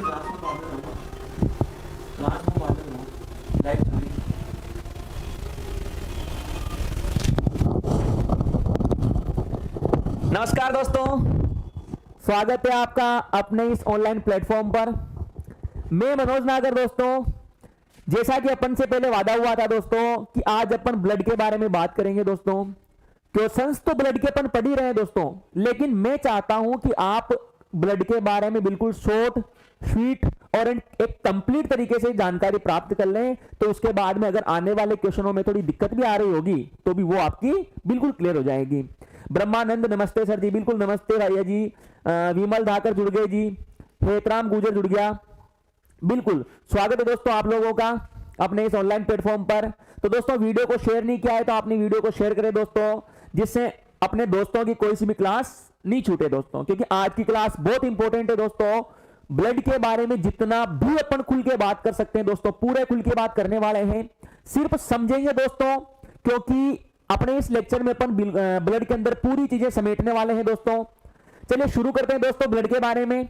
नमस्कार दोस्तों, स्वागत है आपका अपने इस ऑनलाइन प्लेटफॉर्म पर। मैं मनोज नागर। दोस्तों, जैसा कि अपन से पहले वादा हुआ था दोस्तों कि आज अपन ब्लड के बारे में बात करेंगे। दोस्तों, क्वेश्चंस तो ब्लड के अपन पढ़ ही रहे हैं दोस्तों, लेकिन मैं चाहता हूं कि आप ब्लड के बारे में बिल्कुल शॉर्ट, स्वीट और एक कंप्लीट तरीके से जानकारी प्राप्त कर लें, तो उसके बाद में अगर आने वाले क्वेश्चनों में थोड़ी दिक्कत भी आ रही होगी तो भी वो आपकी बिल्कुल क्लियर हो जाएगी। ब्रह्मानंद नमस्ते सर जी। बिल्कुल नमस्ते भैया जी। विमल धाकर जुड़ गए जी। हेतराम गुजर जुड़ गया। बिल्कुल स्वागत है दोस्तों आप लोगों का अपने इस ऑनलाइन प्लेटफॉर्म पर। तो दोस्तों, वीडियो को शेयर नहीं किया है तो आपने वीडियो को शेयर करें दोस्तों, जिससे अपने दोस्तों की कोई सी भी क्लास नहीं छूटे दोस्तों, क्योंकि आज की क्लास बहुत इंपॉर्टेंट है दोस्तों। ब्लड के बारे में जितना भी अपन खुल के बात कर सकते हैं दोस्तों, पूरे खुल के बात करने वाले हैं। सिर्फ समझेंगे दोस्तों, क्योंकि अपने इस लेक्चर में अपन ब्लड के अंदर पूरी चीजें समेटने वाले हैं दोस्तों। चलिए शुरू करते हैं दोस्तों ब्लड के बारे में।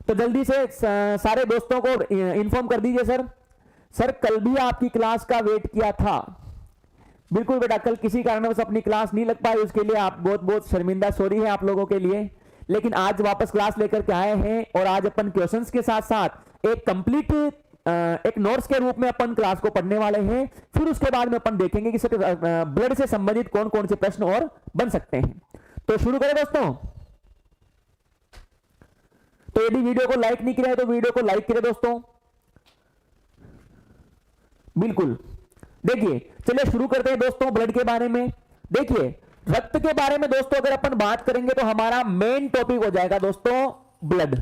तो जल्दी से सारे दोस्तों को इन्फॉर्म कर दीजिए। सर कल भी आपकी क्लास का वेट किया था। बिल्कुल बेटा, कल किसी कारणवश अपनी क्लास नहीं लग पाई, उसके लिए आप बहुत बहुत शर्मिंदा, सॉरी है आप लोगों के लिए। लेकिन आज वापस क्लास लेकर के आए हैं और आज अपन क्वेश्चंस के साथ साथ एक कंप्लीट एक नोट्स के रूप में अपन क्लास को पढ़ने वाले हैं। फिर उसके बाद में अपन देखेंगे कि ब्लड से संबंधित कौन कौन से प्रश्न और बन सकते हैं। तो शुरू करें दोस्तों। तो यदि वीडियो को लाइक नहीं किया है तो वीडियो को लाइक करें दोस्तों। बिल्कुल, देखिए चलिए शुरू करते हैं दोस्तों ब्लड के बारे में। देखिए, रक्त के बारे में दोस्तों अगर अपन बात करेंगे तो हमारा मेन टॉपिक हो जाएगा दोस्तों ब्लड।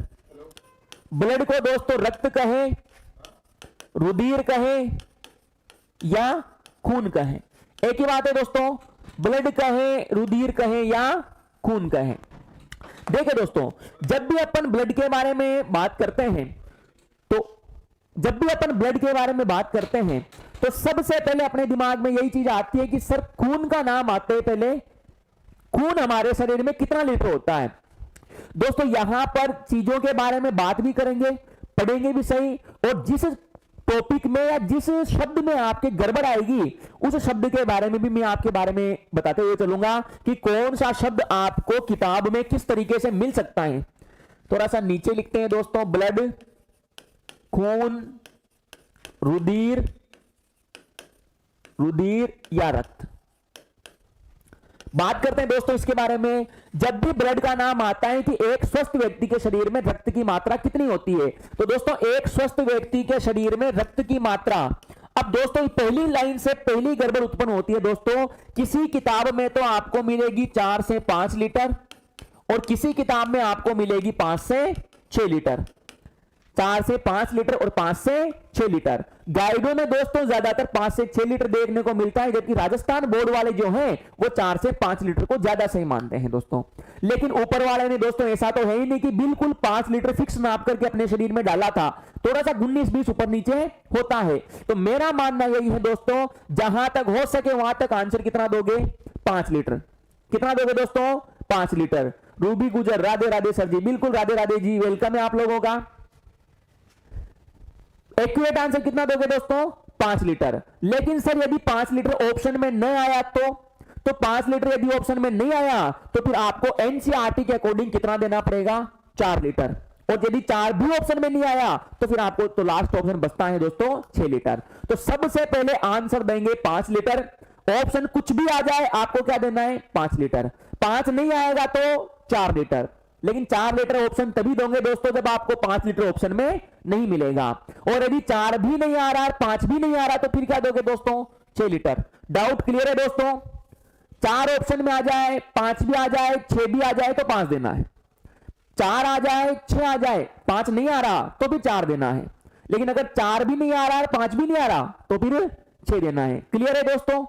ब्लड को दोस्तों रक्त कहें, रुधिर कहें या खून कहें, एक ही बात है दोस्तों। ब्लड कहें, रुधिर कहें या खून कहें। देखिए दोस्तों, जब भी अपन ब्लड के बारे में बात करते हैं तो सबसे पहले अपने दिमाग में यही चीज आती है कि सर खून का नाम आते हैं पहले। खून हमारे शरीर में कितना लीटर होता है दोस्तों। यहां पर चीजों के बारे में बात भी करेंगे, पढ़ेंगे भी सही, और जिस टॉपिक में या जिस शब्द में आपके गड़बड़ आएगी उस शब्द के बारे में भी मैं आपके बारे में बताते हुए चलूंगा कि कौन सा शब्द आपको किताब में किस तरीके से मिल सकता है। थोड़ा सा नीचे लिखते हैं दोस्तों, ब्लड, खून, रुधिर या रक्त। बात करते हैं दोस्तों इसके बारे में। जब भी ब्लड का नाम आता है कि एक स्वस्थ व्यक्ति के शरीर में रक्त की मात्रा कितनी होती है, तो दोस्तों एक स्वस्थ व्यक्ति के शरीर में रक्त की मात्रा, अब दोस्तों पहली लाइन से पहली गड़बड़ उत्पन्न होती है दोस्तों। किसी किताब में तो आपको मिलेगी 4 से 5 लीटर और किसी किताब में आपको मिलेगी 5 से 6 लीटर। 4 से 5 लीटर और 5 से 6 लीटर। गाइडों में दोस्तों ज्यादातर 5 से 6 लीटर देखने को मिलता है, जबकि राजस्थान बोर्ड वाले जो हैं वो 4 से 5 लीटर को ज्यादा सही मानते हैं दोस्तों। लेकिन ऊपर वाले ने दोस्तों ऐसा तो है ही नहीं कि बिल्कुल 5 लीटर फिक्स नाप करके अपने शरीर में डाला था, थोड़ा सा 19-20 ऊपर नीचे होता है। तो मेरा मानना यही है दोस्तों, जहां तक हो सके वहां तक आंसर कितना दोगे? 5 लीटर। कितना दोगे दोस्तों? 5 लीटर। रूबी गुजर, राधे राधे सर जी। बिल्कुल राधे राधे जी, वेलकम है आप लोगों का। एक्यूरेट आंसर कितना दोगे दोस्तों? 5 लीटर। लेकिन सर यदि 5 लीटर ऑप्शन में न आया तो 5 लीटर यदि ऑप्शन में नहीं आया तो फिर आपको एनसीईआरटी के अकॉर्डिंग कितना देना पड़ेगा? 4 लीटर। और यदि 4 भी ऑप्शन में नहीं आया तो फिर आपको तो लास्ट ऑप्शन बचता है दोस्तों 6 लीटर। तो सबसे पहले आंसर देंगे 5 लीटर। ऑप्शन कुछ भी आ जाए आपको क्या देना है? 5 लीटर। 5 नहीं आएगा तो 4 लीटर। लेकिन 4 लीटर ऑप्शन तभी दोगे दोस्तों जब आपको 5 लीटर ऑप्शन में नहीं मिलेगा। और यदि 4 भी नहीं आ रहा, 5 भी नहीं आ रहा, तो फिर क्या दोगे दोस्तों? 6 लीटर। डाउट क्लियर है दोस्तों? 4 ऑप्शन में आ जाए, 5 भी आ जाए, 6 भी आ जाए तो 5 देना है। 4 आ जाए, 6 आ जाए, 5 नहीं आ रहा तो फिर 4 देना है। लेकिन अगर 4 भी नहीं आ रहा है, 5 भी नहीं आ रहा तो फिर 6 देना है। क्लियर है दोस्तों?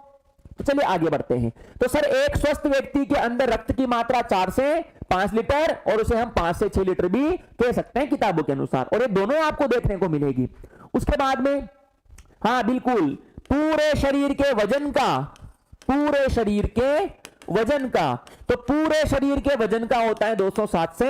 तो चलिए आगे बढ़ते हैं। तो सर एक स्वस्थ व्यक्ति के अंदर रक्त की मात्रा 4 से 5 लीटर और उसे हम 5 से 6 लीटर भी कह सकते हैं किताबों के अनुसार, और ये दोनों आपको देखने को मिलेगी। उसके बाद में हाँ बिल्कुल, पूरे शरीर के वजन का, पूरे शरीर के वजन का, तो पूरे शरीर के वजन का होता है 207 से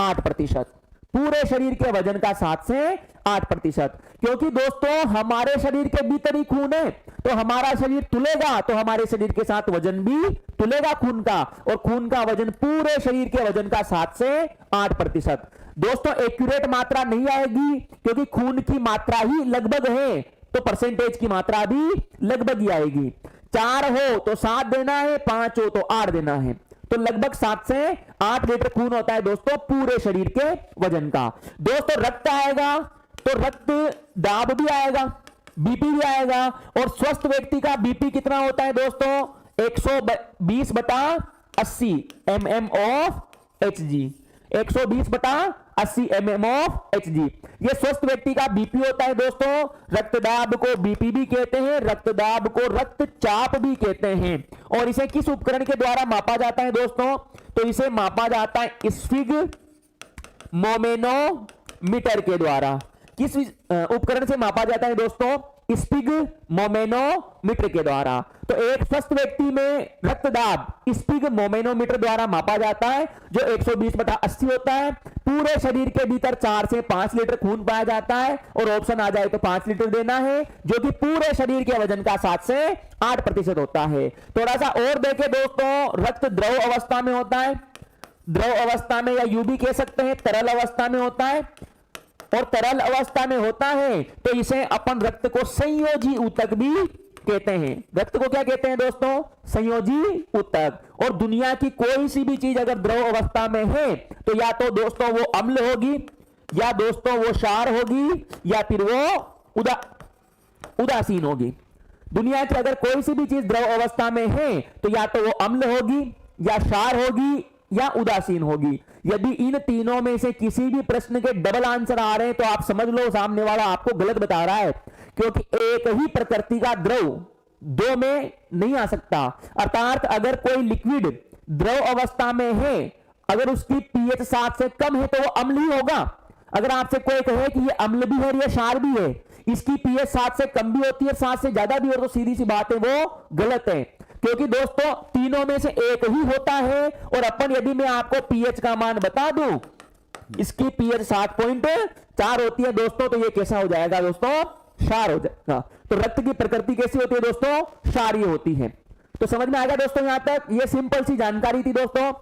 8%। पूरे शरीर के वजन का 7 से 8%। क्योंकि दोस्तों हमारे शरीर के भीतर ही खून है, तो हमारा शरीर तुलेगा तो हमारे शरीर के साथ वजन भी तुलेगा खून का, और खून का वजन पूरे शरीर के वजन का 7 से 8%। दोस्तों एक्यूरेट मात्रा नहीं आएगी, क्योंकि खून की मात्रा ही लगभग है, तो परसेंटेज की मात्रा भी लगभग ही आएगी। 4 हो तो 7 देना है, 5 हो तो 8 देना है, तो लगभग 7 से 8 लीटर खून होता है दोस्तों पूरे शरीर के वजन का। दोस्तों रक्त आएगा तो रक्त दाब भी आएगा, बीपी भी आएगा, और स्वस्थ व्यक्ति का बीपी कितना होता है दोस्तों? 120/80 mm of Hg, 120/80 mm of Hg। ये स्वस्थ व्यक्ति का बीपी होता है दोस्तों। रक्तदाब को बीपी भी कहते हैं, रक्तदाब को रक्तचाप भी कहते हैं। और इसे किस उपकरण के द्वारा मापा जाता है दोस्तों? तो इसे मापा जाता है स्फिग्मोमेनोमीटर के द्वारा। किस उपकरण से मापा जाता है दोस्तों? स्फिग्मोमेनोमीटर के द्वारा। तो एक स्वस्थ व्यक्ति में रक्तदाब स्फिग्मोमेनोमीटर द्वारा मापा जाता है, जो 120/80 होता है। पूरे शरीर के भीतर 4 से 5 लीटर खून पाया जाता है, और ऑप्शन आ जाए तो 5 लीटर देना है, जो कि पूरे शरीर के वजन का 7 से 8% होता है। थोड़ा सा और देखें दोस्तों, रक्त द्रव अवस्था में होता है, द्रव अवस्था में, या यूं भी कह सकते हैं तरल अवस्था में होता है। और तरल अवस्था में होता है तो इसे अपन रक्त को संयोजी ऊतक भी कहते हैं। रक्त को क्या कहते हैं दोस्तों? संयोजी ऊतक। और दुनिया की कोई सी भी चीज अगर द्रव अवस्था में है तो या तो दोस्तों वो अम्ल होगी, या दोस्तों वो क्षार होगी, या फिर वो उदासीन होगी। दुनिया की अगर कोई सी भी चीज द्रव अवस्था में है तो या तो वो अम्ल होगी, या क्षार होगी, या उदासीन होगी। यदि इन तीनों में से किसी भी प्रश्न के डबल आंसर आ रहे हैं तो आप समझ लो सामने वाला आपको गलत बता रहा है, क्योंकि एक ही प्रकृति का द्रव दो में नहीं आ सकता। अर्थात अगर कोई लिक्विड द्रव अवस्था में है, अगर उसकी पीएच 7 से कम है तो वो अम्ल ही होगा। अगर आपसे कोई कहे कि ये अम्ल भी है और ये क्षार भी है, इसकी पीएच 7 से कम भी होती है, 7 से ज्यादा भी हो, तो सीधी सी बात है वो गलत है। क्योंकि दोस्तों तीनों में से एक ही होता है। और अपन यदि मैं आपको पीएच का मान बता दूं, इसकी पीएच 7.4 होती है दोस्तों, तो ये कैसा हो जाएगा दोस्तों? क्षार हो जाएगा। तो रक्त की प्रकृति कैसी होती है दोस्तों? क्षारीय होती है। तो समझ में आएगा दोस्तों? यहां तक ये सिंपल सी जानकारी थी दोस्तों।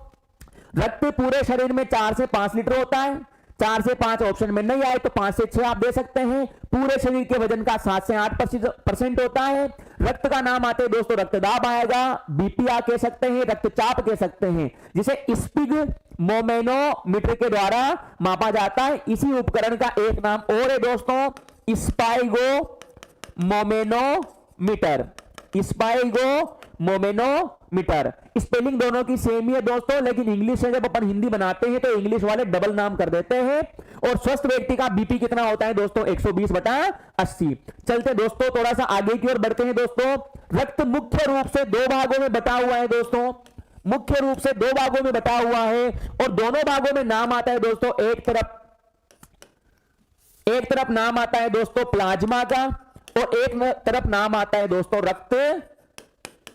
रक्त पूरे शरीर में 4 से 5 लीटर होता है। 4 से 5 ऑप्शन में नहीं आए तो 5 से 6 आप दे सकते हैं। पूरे शरीर के वजन का 7 से 8% होता है। रक्त का नाम आते हैं दोस्तों, रक्तदाब आएगा, बीपी आ कह सकते हैं, रक्तचाप कह सकते हैं, जिसे स्फिग्मोमेनोमीटर के द्वारा मापा जाता है। इसी उपकरण का एक नाम और है दोस्तों, स्पाइगोमोमेनोमीटर। स्पाइगोमोमेनोमीटर। स्पेलिंग दोनों की सेम ही है दोस्तों, लेकिन इंग्लिश से जब अपन हिंदी बनाते हैं तो इंग्लिश वाले डबल नाम कर देते हैं। और स्वस्थ व्यक्ति का बीपी कितना होता है दोस्तों? 120/80। चलते दोस्तों थोड़ा सा आगे की ओर बढ़ते हैं दोस्तों। रक्त मुख्य रूप से 2 भागों में बटा हुआ है दोस्तों, मुख्य रूप से 2 भागों में बटा हुआ है, और दोनों भागों में नाम आता है दोस्तों, एक तरफ नाम आता है दोस्तों प्लाज्मा का, और एक तरफ नाम आता है दोस्तों रक्त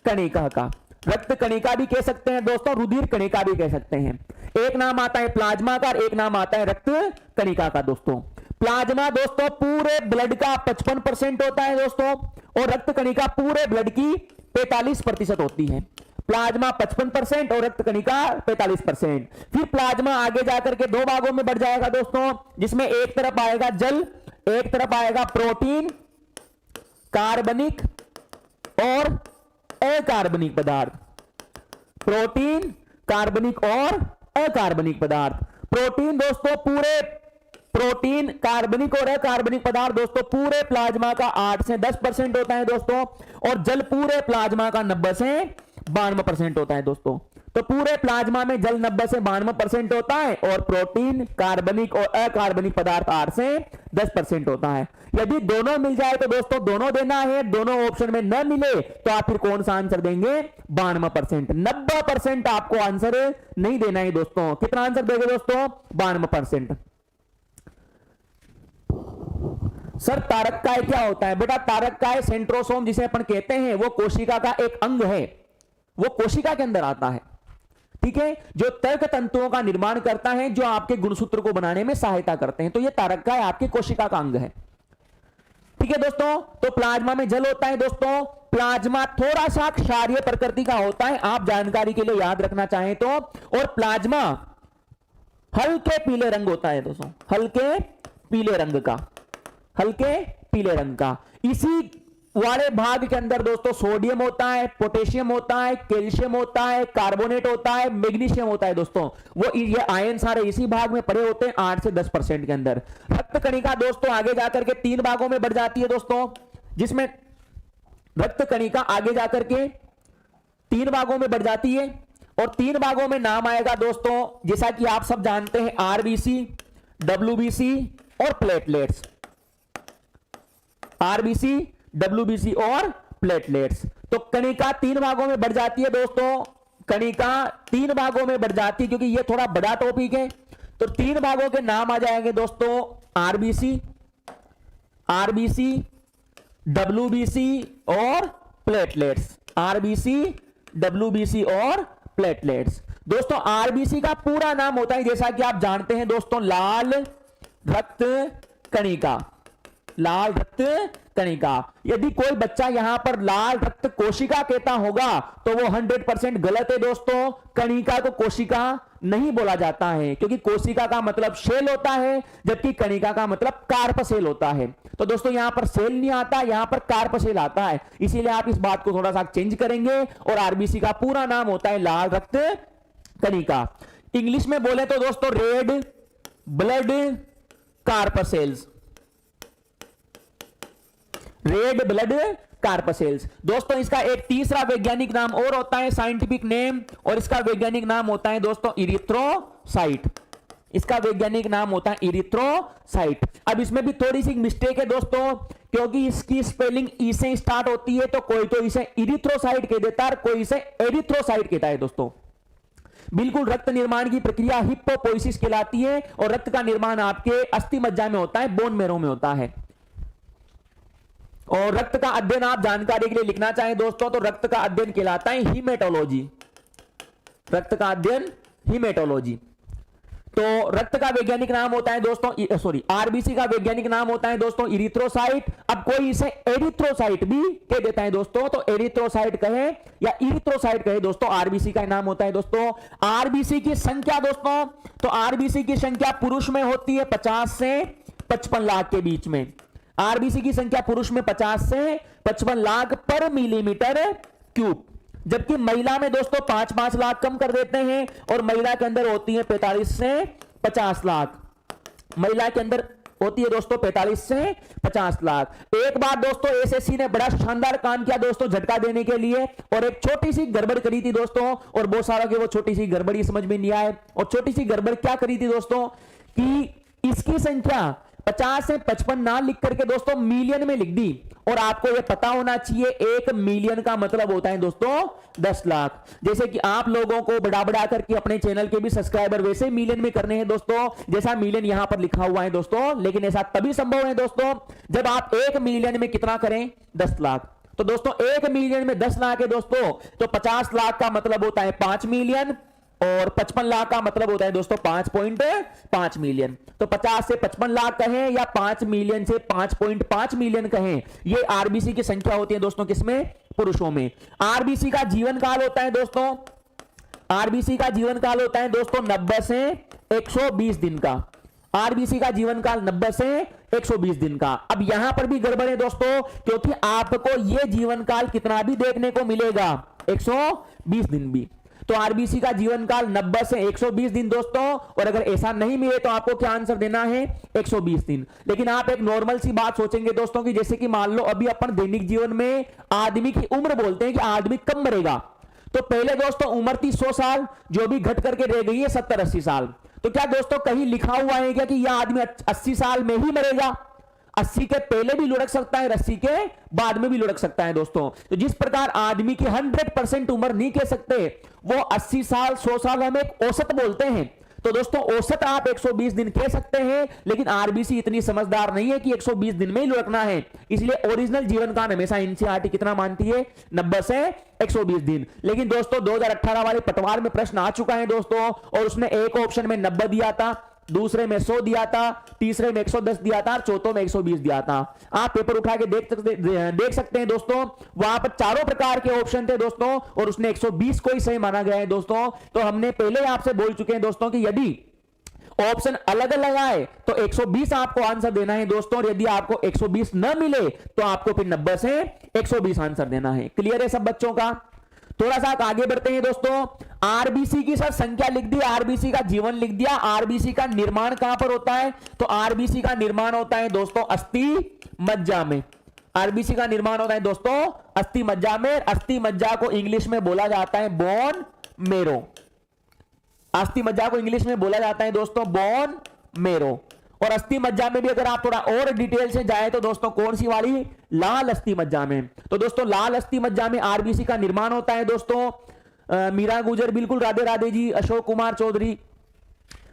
कणिका का। रक्त कणिका भी कह सकते हैं दोस्तों, रुधिर कणिका भी कह सकते हैं। एक नाम आता है प्लाज्मा का और एक नाम आता है रक्त कणिका का दोस्तों। प्लाज्मा दोस्तों पूरे ब्लड का 55% होता है दोस्तों, और रक्त कणिका पूरे ब्लड की 45% होती है। प्लाज्मा 55% और रक्त कणिका 45%। फिर प्लाज्मा आगे जाकर के 2 भागों में बढ़ जाएगा दोस्तों, जिसमें एक तरफ आएगा जल, एक तरफ आएगा प्रोटीन, कार्बनिक और अकार्बनिक पदार्थ। प्रोटीन, कार्बनिक और अकार्बनिक पदार्थ। प्रोटीन दोस्तों पूरे प्रोटीन, कार्बनिक और अकार्बनिक पदार्थ दोस्तों पूरे प्लाज्मा का 8 से 10% होता है दोस्तों, और जल पूरे प्लाज्मा का 90 से 92% होता है दोस्तों। तो पूरे प्लाज्मा में जल 90 से 92% होता है, और प्रोटीन, कार्बनिक और अकार्बनिक पदार्थ 8 से 10% होता है। यदि दोनों मिल जाए तो दोस्तों दोनों देना है, दोनों ऑप्शन में न मिले तो आप फिर कौन सा आंसर देंगे? 92%। 90% आपको आंसर नहीं देना है दोस्तों। कितना आंसर देंगे दोस्तों? 92%। सर तारककाय क्या होता है? बेटा तारककाय सेंट्रोसोम जिसे अपन कहते हैं, वो कोशिका का एक अंग है, वो कोशिका के अंदर आता है। ठीक है, जो तर्क तंतुओं का निर्माण करता है, जो आपके गुणसूत्र को बनाने में सहायता करते हैं। तो ये तारका है, आपके कोशिका का अंग है। ठीक है दोस्तों, तो प्लाज्मा में जल होता है दोस्तों। प्लाज्मा थोड़ा सा क्षारीय प्रकृति का होता है, आप जानकारी के लिए याद रखना चाहें तो। और प्लाज्मा हल्के पीले रंग होता है दोस्तों, हल्के पीले रंग का, हल्के पीले रंग का। इसी वाले भाग के अंदर दोस्तों सोडियम होता है, पोटेशियम होता है, कैल्शियम होता है, कार्बोनेट होता है, मैग्नीशियम होता है दोस्तों। वो ये आयन सारे इसी भाग में पड़े होते हैं 8 से 10% के अंदर। रक्त कणिका दोस्तों आगे जाकर के 3 भागों में बढ़ जाती है दोस्तों, जिसमें रक्त कणिका आगे जाकर के 3 भागों में बढ़ जाती है। और 3 भागों में नाम आएगा दोस्तों, जैसा कि आप सब जानते हैं, आरबीसी, डब्ल्यूबीसी और प्लेटलेट्स। आरबीसी, डब्ल्यूबीसी और प्लेटलेट्स। तो कणिका 3 भागों में बढ़ जाती है दोस्तों, कणिका 3 भागों में बढ़ जाती है, क्योंकि ये थोड़ा बड़ा टॉपिक है। तो 3 भागों के नाम आ जाएंगे दोस्तों, आरबीसी, आरबीसी, डब्ल्यूबीसी और प्लेटलेट्स। आरबीसी, डब्ल्यूबीसी और प्लेटलेट्स। दोस्तों आरबीसी का पूरा नाम होता है, जैसा कि आप जानते हैं दोस्तों, लाल रक्त कणिका, लाल रक्त कणिका। यदि कोई बच्चा यहां पर लाल रक्त कोशिका कहता होगा तो वो 100% गलत है दोस्तों। कणिका को कोशिका नहीं बोला जाता है, क्योंकि कोशिका का मतलब सेल होता है, जबकि कणिका का मतलब कार्प सेल होता है। तो दोस्तों यहां पर सेल नहीं आता, यहां पर कार्प सेल आता है, इसीलिए आप इस बात को थोड़ा सा चेंज करेंगे। और आरबीसी का पूरा नाम होता है लाल रक्त कणिका। इंग्लिश में बोले तो दोस्तों रेड ब्लड कार्पसेल्स, रेड ब्लड कार्पसेल्स। दोस्तों इसका एक तीसरा वैज्ञानिक नाम और होता है, साइंटिफिक नेम, और इसका वैज्ञानिक नाम होता है दोस्तों इरिथ्रोसाइट। इसका वैज्ञानिक नाम होता है इरिथ्रोसाइट। अब इसमें भी थोड़ी सी मिस्टेक है दोस्तों, क्योंकि इसकी स्पेलिंग ई से स्टार्ट होती है, तो कोई तो इसे इरिथ्रोसाइट कह देता है, कोई इसे एरिथ्रोसाइट कहता है दोस्तों। बिल्कुल रक्त निर्माण की प्रक्रिया हिप्पोपोइसिस कहलाती है, और रक्त का निर्माण आपके अस्थि मज्जा में होता है, बोन मैरो में होता है। और रक्त का अध्ययन आप जानकारी के लिए लिखना चाहें दोस्तों, तो रक्त का अध्ययन कहलाता है हीमेटोलॉजी। रक्त का अध्ययन हीमेटोलॉजी। तो रक्त का वैज्ञानिक नाम होता है दोस्तों, सॉरी, आरबीसी का वैज्ञानिक नाम होता है दोस्तों इरिथ्रोसाइट। अब कोई इसे एरिथ्रोसाइट भी कह देता है दोस्तों, तो एरिथ्रोसाइट कहे या इरिथ्रोसाइट कहे दोस्तों, आरबीसी का नाम होता है दोस्तों। आरबीसी की संख्या दोस्तों, तो आरबीसी की संख्या पुरुष में होती है 50 से 55 लाख के बीच में। आरबीसी की संख्या पुरुष में 50 से 55 लाख पर मिलीमीटर क्यूब, जबकि महिला में दोस्तों 5-5 लाख कम कर देते हैं, और महिला के अंदर होती है 45 से 50 लाख। महिला के अंदर होती है दोस्तों 45 से 50 लाख। एक बार दोस्तों एसएससी ने बड़ा शानदार काम किया दोस्तों झटका देने के लिए, और एक छोटी सी गड़बड़ करी थी दोस्तों, और बहुत सारा के वो छोटी सी गड़बड़ी समझ में नहीं आए। और छोटी सी गड़बड़ क्या करी थी दोस्तों, कि इसकी संख्या 50 से 55 ना लिख करके दोस्तों मिलियन में लिख दी। और आपको यह पता होना चाहिए 1 मिलियन का मतलब होता है दोस्तों 10 लाख। जैसे कि आप लोगों को बढ़ा बढ़ा करके अपने चैनल के भी सब्सक्राइबर वैसे मिलियन में करने हैं दोस्तों, जैसा मिलियन यहां पर लिखा हुआ है दोस्तों। लेकिन ऐसा तभी संभव है दोस्तों जब आप 1 मिलियन में कितना करें, 10 लाख। तो दोस्तों 1 मिलियन में 10 लाख है दोस्तों, तो 50 लाख का मतलब होता है 5 मिलियन, और 55 लाख का मतलब होता है दोस्तों 5.5 मिलियन। तो 50 से 55 लाख कहें या 5 मिलियन से 5.5 मिलियन कहें, ये आरबीसी की संख्या होती है दोस्तों, किसमें, पुरुषों में। आरबीसी का जीवन काल होता है दोस्तों, आरबीसी का जीवन काल होता है दोस्तों 90 से 120 दिन का। आरबीसी का जीवन काल 90 से 120 दिन का। अब यहां पर भी गड़बड़ है दोस्तों, क्योंकि आपको यह जीवन काल कितना भी देखने को मिलेगा, 120 दिन भी। तो आरबीसी का जीवन काल 90 से 120 दिन दोस्तों, और अगर ऐसा नहीं मिले तो आपको क्या आंसर देना है, 120 दिन। लेकिन आप एक नॉर्मल सी बात सोचेंगे दोस्तों, कि जैसे कि मान लो अभी अपन दैनिक जीवन में आदमी की उम्र बोलते हैं कि आदमी कब मरेगा, तो पहले दोस्तों उम्र थी 100 साल, जो भी घट करके रह गई है 70-80 साल। तो क्या दोस्तों कहीं लिखा हुआ है क्या कि यह आदमी 80 साल में ही मरेगा? 80 के पहले भी लुढ़क सकता है, 80 के बाद में भी लुढ़क सकता है दोस्तों। तो जिस प्रकार आदमी की 100% उम्र नहीं कह सकते, वो 80 साल 100 साल हम एक औसत बोलते हैं। तो दोस्तों औसत आप 120 दिन कह सकते हैं, लेकिन आरबीसी इतनी समझदार नहीं है कि 120 दिन में ही लुढ़कना है, इसलिए ओरिजिनल जीवन काल हमेशा एनसीईआरटी कितना मानती है, 90 से 120 दिन। लेकिन दोस्तों 2018 वाले पटवार में प्रश्न आ चुका है दोस्तों, और उसने एक ऑप्शन में 90 दिया था, दूसरे में 100 दिया था, तीसरे में 110 दिया था, और चौथे में 120 दिया था। आप पेपर उठा के देख सकते हैं दोस्तों, वहां पर चारों प्रकार के ऑप्शन थे दोस्तों, और उसने 120 को ही सही माना गया है दोस्तों। तो हमने पहले आपसे बोल चुके हैं दोस्तों कि यदि ऑप्शन अलग अलग आए तो 120 आपको आंसर देना है दोस्तों, और यदि आपको 120 न मिले तो आपको फिर 90 से 120 आंसर देना है। क्लियर है सब बच्चों का? थोड़ा सा आगे बढ़ते हैं दोस्तों। आरबीसी की सर संख्या लिख दी, आरबीसी का जीवन लिख दिया, आरबीसी का निर्माण कहां पर होता है? तो आरबीसी का निर्माण होता है दोस्तों अस्थि मज्जा में। आरबीसी का निर्माण होता है दोस्तों अस्थि मज्जा में। अस्थि मज्जा को इंग्लिश में बोला जाता है बोन मेरो। अस्थि मज्जा को इंग्लिश में बोला जाता है दोस्तों बोन मेरो। और अस्थि मज्जा में भी अगर आप थोड़ा और डिटेल से जाए तो दोस्तों कौन सी वाली? लाल अस्थि मज्जा में। तो दोस्तों लाल अस्थि मज्जा में आरबीसी का निर्माण होता है दोस्तों। मीरा गुजर बिल्कुल राधे राधे जी, अशोक कुमार चौधरी।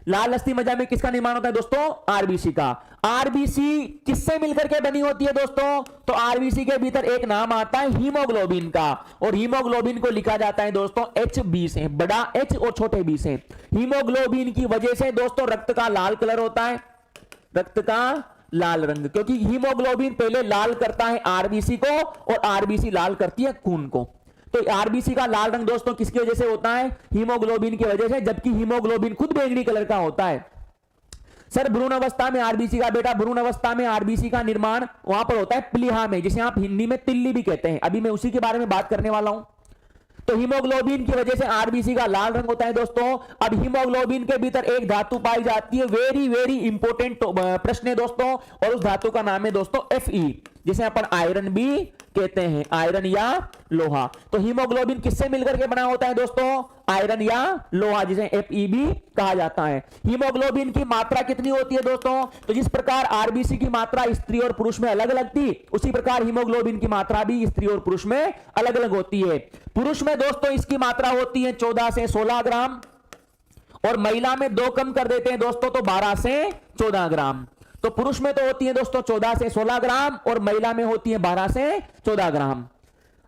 लाल अस्थि मज्जा में किसका निर्माण होता है दोस्तों? आरबीसी का। आरबीसी किससे मिलकर के बनी होती है दोस्तों? तो आरबीसी के भीतर एक नाम आता है हीमोग्लोबिन का, और हीमोग्लोबिन को लिखा जाता है दोस्तों HB से, बड़ा H और छोटे b से। हीमोग्लोबिन की वजह से दोस्तों रक्त का लाल कलर होता है, रक्त का लाल रंग, क्योंकि हीमोग्लोबिन पहले लाल करता है आरबीसी को, और आरबीसी लाल करती है खून को। तो आरबीसी का लाल रंग दोस्तों किसकी वजह से होता है? हीमोग्लोबिन की वजह से, जबकि हीमोग्लोबिन खुद बैंगनी कलर का होता है। सर भ्रूण अवस्था में आरबीसी का, बेटा भ्रूण अवस्था में आरबीसी का निर्माण वहां पर होता है प्लीहा में, जिसे आप हिंदी में तिल्ली भी कहते हैं। अभी मैं उसी के बारे में बात करने वाला हूं। तो हीमोग्लोबिन की वजह से आरबीसी का लाल रंग होता है दोस्तों। अब हीमोग्लोबिन के भीतर एक धातु पाई जाती है, वेरी वेरी इंपॉर्टेंट प्रश्न है दोस्तों, और उस धातु का नाम है दोस्तों Fe, जिसे अपन आयरन भी कहते हैं, आयरन या लोहा। तो हीमोग्लोबिन किससे मिलकर के बना होता है दोस्तों? आयरन या लोहा, जिसे Fe भी कहा जाता है। हीमोग्लोबिन की मात्रा कितनी होती है दोस्तों? तो जिस प्रकार आरबीसी की मात्रा स्त्री और पुरुष में अलग अलग थी, उसी प्रकार हीमोग्लोबिन की मात्रा भी स्त्री और पुरुष में अलग अलग होती है। पुरुष में दोस्तों इसकी मात्रा होती है 14 से 16 ग्राम, और महिला में 2 कम कर देते हैं दोस्तों, तो 12 से 14 ग्राम। तो पुरुष में तो होती है दोस्तों 14 से 16 ग्राम, और महिला में होती है 12 से 14 ग्राम।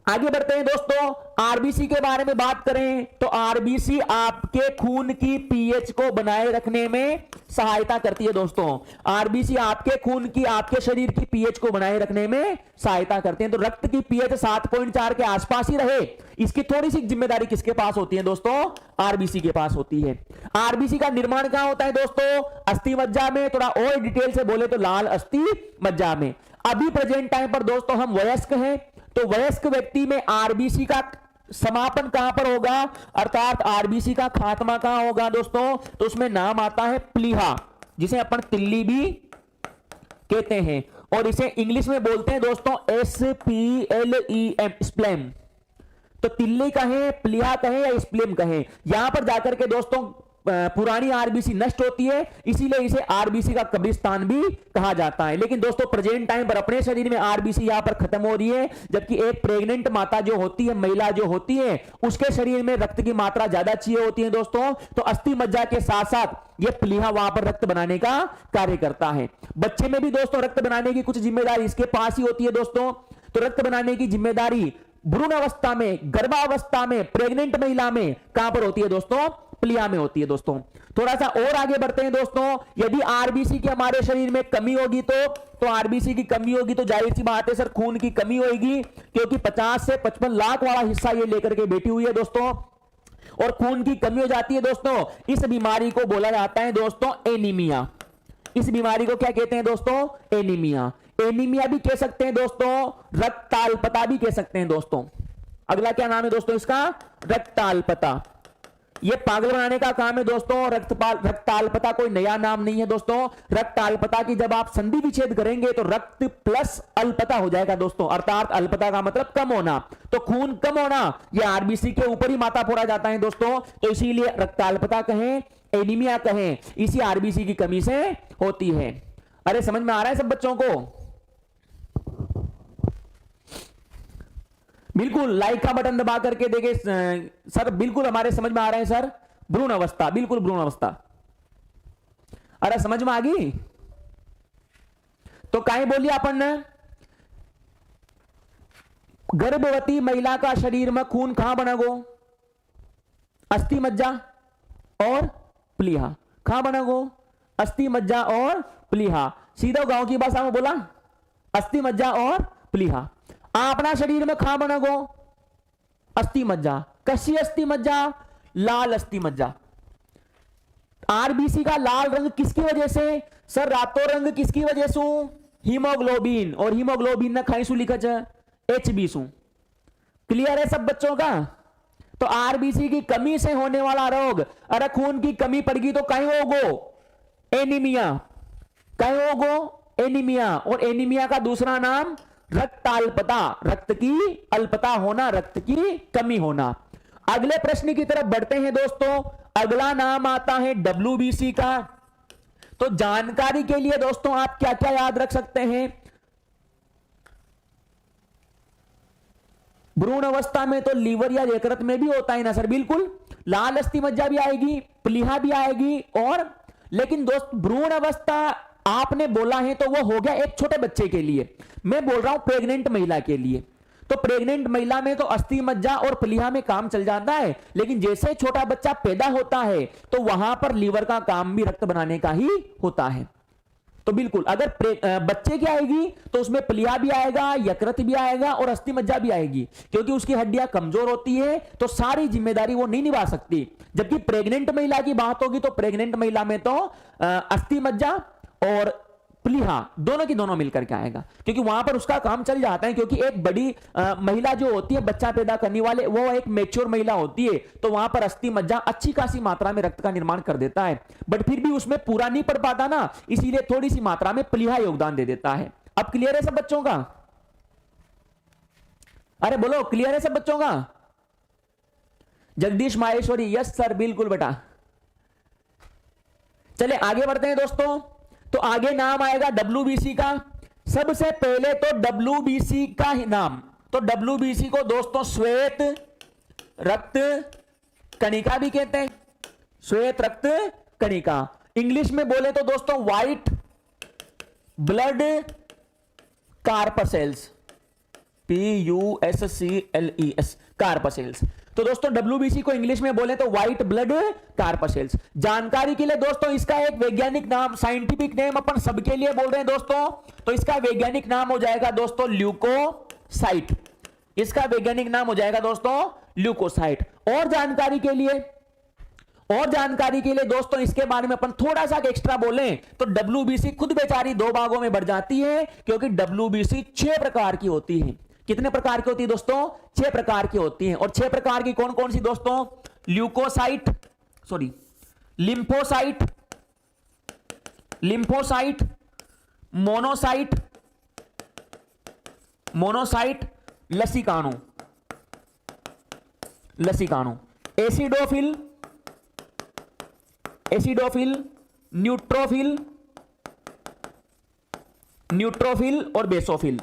आगे बढ़ते हैं दोस्तों। आरबीसी के बारे में बात करें तो आरबीसी आपके खून की पीएच को बनाए रखने में सहायता करती है दोस्तों। आरबीसी आपके खून की, आपके शरीर की पीएच को बनाए रखने में सहायता करते हैं। तो रक्त की पीएच 7.4 के आसपास ही रहे, इसकी थोड़ी सी जिम्मेदारी किसके पास होती है दोस्तों? आरबीसी के पास होती है। आरबीसी का निर्माण कहां होता है दोस्तों? अस्थि मज्जा में। थोड़ा और डिटेल से बोले तो लाल अस्थि मज्जा में। अभी प्रेजेंट टाइम पर दोस्तों हम वयस्क हैं, तो वयस्क व्यक्ति में आरबीसी का समापन कहां पर होगा, अर्थात आरबीसी का खात्मा कहां होगा दोस्तों? तो उसमें नाम आता है प्लीहा, जिसे अपन तिल्ली भी कहते हैं, और इसे इंग्लिश में बोलते हैं दोस्तों SPLEM, स्प्लेम। तो तिल्ली कहें, प्लीहा कहें या स्प्लेम कहें, यहां पर जाकर के दोस्तों पुरानी आरबीसी नष्ट होती है, इसीलिए इसे आरबीसी का कब्रिस्तान भी कहा जाता है। लेकिन दोस्तों प्रेजेंट टाइम पर अपने शरीर में आरबीसी यहां पर खत्म हो रही है, जबकि एक प्रेग्नेंट माता जो होती है, महिला जो होती है, उसके शरीर में रक्त की मात्रा ज्यादा चाहिए होती है दोस्तों। तो अस्थि मज्जा के साथ साथ ये प्लीहा वहां पर रक्त बनाने का कार्य करता है। बच्चे में भी दोस्तों रक्त बनाने की कुछ जिम्मेदारी इसके पास ही होती है दोस्तों। तो रक्त बनाने की जिम्मेदारी भ्रूण अवस्था में, गर्भावस्था में, प्रेग्नेंट महिला में कहां पर होती है दोस्तों? प्लीहा में होती है दोस्तों। थोड़ा सा और आगे बढ़ते हैं दोस्तों। यदि आरबीसी की हमारे शरीर में कमी होगी तो आरबीसी की कमी होगी तो जाहिर सी बात है सर खून की कमी होगी, क्योंकि 50 से 55 लाख वाला हिस्सा ये लेकर के बैठी हुई है दोस्तों, और खून की कमी हो जाती है दोस्तों। इस बीमारी को बोला जाता है दोस्तों एनीमिया। इस बीमारी को क्या कहते हैं दोस्तों? एनीमिया। एनीमिया भी कह सकते हैं दोस्तों, रक्ताल्पता भी कह सकते हैं दोस्तों। अगला क्या नाम है दोस्तों इसका? रक्ताल्पता। ये पागल बनाने का काम है दोस्तों। रक्ताल्पता कोई नया नाम नहीं है दोस्तों। रक्ताल्पता की जब आप संधि विच्छेद करेंगे तो रक्त प्लस अल्पता हो जाएगा दोस्तों, अर्थात अल्पता का मतलब कम होना। तो खून कम होना, ये आरबीसी के ऊपर ही माथा फोड़ा जाता है दोस्तों। तो इसीलिए रक्ताल्पता कहें, एनीमिया कहें, इसी आरबीसी की कमी से होती है। अरे समझ में आ रहा है सब बच्चों को? बिल्कुल लाइक का बटन दबा करके देखे सर, बिल्कुल हमारे समझ में आ रहे हैं सर। भ्रूण अवस्था, बिल्कुल भ्रूण अवस्था। अरे समझ में आ गई? तो काहे बोलिए अपन ने गर्भवती महिला का शरीर में खून कहां बनेगो? अस्थि मज्जा और प्लीहा। कहां बनेगो? अस्थि मज्जा और प्लीहा। सीधा गांव की भाषा में बोला, अस्थि मज्जा और प्लीहा। अपना शरीर में कहां बनेगो? अस्थि मज्जा। कसी अस्थि मज्जा? लाल अस्थि मज्जा। आरबीसी का लाल रंग किसकी वजह से? सर रातों रंग किसकी वजह से? हीमोग्लोबिन। और हीमोग्लोबिन ने खाई सु लिखा है एचबी सु। क्लियर है सब बच्चों का? तो आरबीसी की कमी से होने वाला रोग, अरे खून की कमी पड़गी तो कहीं होगो? एनीमिया। कहीं होगो? एनीमिया। और एनीमिया का दूसरा नाम रक्ताल्पता, रक्त की अल्पता होना, रक्त की कमी होना। अगले प्रश्न की तरफ बढ़ते हैं दोस्तों। अगला नाम आता है डब्ल्यूबीसी का। तो जानकारी के लिए दोस्तों आप क्या क्या याद रख सकते हैं? भ्रूण अवस्था में तो लीवर या यकृत में भी होता है ना सर? बिल्कुल। लाल अस्थि मज्जा भी आएगी, प्लीहा भी आएगी। और लेकिन दोस्त भ्रूण अवस्था आपने बोला है तो वो हो गया एक छोटे बच्चे के लिए। मैं बोल रहा हूं प्रेग्नेंट महिला के लिए। तो प्रेग्नेंट महिला में तो अस्थि मज्जा और प्लीहा में काम चल जाता है, लेकिन जैसे छोटा बच्चा पैदा होता है तो वहां पर लीवर का काम भी रक्त बनाने का ही होता है। तो बिल्कुल अगर बच्चे की आएगी तो उसमें प्लीहा भी आएगा, यकृत भी आएगा और अस्थि मज्जा भी आएगी, क्योंकि उसकी हड्डियां कमजोर होती है तो सारी जिम्मेदारी वो नहीं निभा सकती। जबकि प्रेग्नेंट महिला की बात होगी तो प्रेग्नेंट महिला में तो अस्थि मज्जा और प्लीहा दोनों की दोनों मिलकर के आएगा, क्योंकि वहां पर उसका काम चल जाता है। क्योंकि एक बड़ी महिला जो होती है बच्चा पैदा करने वाले, वो एक मैच्योर महिला होती है, तो वहां पर अस्थि मज्जा अच्छी खासी मात्रा में रक्त का निर्माण कर देता है, बट फिर भी उसमें पूरा नहीं पड़ पाता ना, इसीलिए थोड़ी सी मात्रा में प्लीहा योगदान दे देता है। अब क्लियर है सब बच्चों का? अरे बोलो क्लियर है सब बच्चों का? जगदीश माहेश्वरी यस सर बिल्कुल बेटा। चले आगे बढ़ते हैं दोस्तों। तो आगे नाम आएगा डब्ल्यूबीसी का। सबसे पहले तो डब्ल्यूबीसी का ही नाम, तो डब्ल्यूबीसी को दोस्तों श्वेत रक्त कणिका भी कहते हैं। श्वेत रक्त कणिका। इंग्लिश में बोले तो दोस्तों व्हाइट ब्लड कार्पसेल्स, PUSCLES कार्पसेल्स। तो दोस्तों डब्ल्यूबीसी को इंग्लिश में बोले तो व्हाइट ब्लड कार्पसेल्स। जानकारी के लिए दोस्तों इसका एक वैज्ञानिक नाम, साइंटिफिक नेम अपन सबके लिए बोल रहे हैं दोस्तों, तो इसका वैज्ञानिक नाम हो जाएगा दोस्तों ल्यूकोसाइट। इसका वैज्ञानिक नाम हो जाएगा दोस्तों ल्यूकोसाइट। और जानकारी के लिए दोस्तों इसके बारे में अपन थोड़ा सा एक्स्ट्रा बोलें तो डब्ल्यूबीसी खुद बेचारी दो भागों में बढ़ जाती है, क्योंकि डब्ल्यूबीसी 6 प्रकार की होती है। कितने प्रकार की होती है दोस्तों? 6 प्रकार की होती हैं। और 6 प्रकार की कौन कौन सी दोस्तों? ल्यूकोसाइट, सॉरी लिम्फोसाइट, मोनोसाइट, लसिकाणु, एसिडोफिल, न्यूट्रोफिल और बेसोफिल।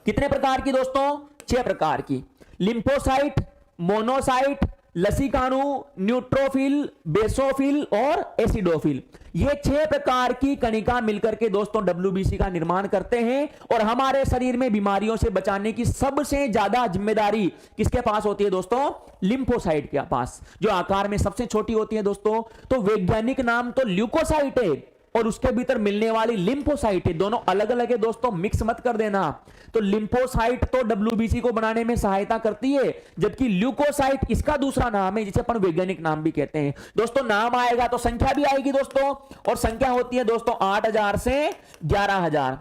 कितने प्रकार की दोस्तों? 6 प्रकार की। लिम्फोसाइट, मोनोसाइट, लसिकाणु, न्यूट्रोफिल, बेसोफिल और एसिडोफिल। ये 6 प्रकार की कणिका मिलकर के दोस्तों डब्ल्यूबीसी का निर्माण करते हैं। और हमारे शरीर में बीमारियों से बचाने की सबसे ज्यादा जिम्मेदारी किसके पास होती है दोस्तों? लिम्फोसाइट के पास, जो आकार में सबसे छोटी होती है दोस्तों। तो वैज्ञानिक नाम तो ल्यूकोसाइट है और उसके भीतर मिलने वाली लिम्फोसाइट है, दोनों अलग अलग है दोस्तों, मिक्स मत कर देना। तो लिम्फोसाइट तो डब्ल्यूबीसी को बनाने में सहायता करती है, जबकि ल्यूकोसाइट इसका दूसरा नाम है, जिसे अपन वैज्ञानिक नाम भी कहते हैं। दोस्तों नाम आएगा तो संख्या भी आएगी दोस्तों, और संख्या होती है दोस्तों 8000 से 11000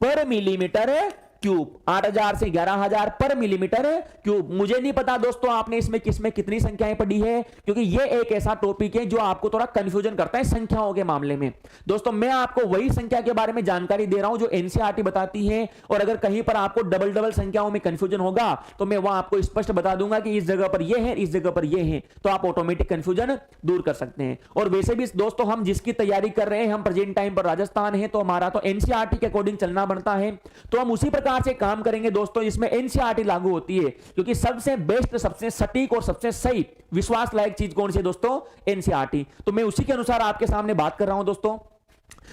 पर मिलीमीटर क्यूब। 8000 से 11000 पर मिलीमीटर क्यूब। मुझे नहीं पता दोस्तों आपने इसमें किसमें कितनी संख्याएं पढ़ी है, क्योंकि ये एक ऐसा टॉपिक है जो आपको थोड़ा कंफ्यूजन करता है संख्याओं के मामले में। दोस्तों मैं आपको वही संख्या के बारे में जानकारी दे रहा हूं जो एनसीईआरटी बताती है, और अगर कहीं पर आपको डबल संख्याओं में कंफ्यूजन होगा तो मैं वहां आपको स्पष्ट बता दूंगा कि इस जगह पर ये है, इस जगह पर ये है, तो आप ऑटोमेटिक कंफ्यूजन दूर कर सकते हैं। और वैसे भी दोस्तों हम जिसकी तैयारी कर रहे हैं, हम प्रेजेंट टाइम पर राजस्थान है, तो हमारा तो एनसीईआरटी के अकॉर्डिंग चलना बनता है, तो हम उसी प्रकार प्रकार से काम करेंगे दोस्तों, इसमें एनसीईआरटी लागू होती है, क्योंकि सबसे बेस्ट, सबसे सटीक और सबसे सही विश्वास लायक चीज कौन सी है दोस्तों? एनसीईआरटी। तो मैं उसी के अनुसार आपके सामने बात कर रहा हूं दोस्तों।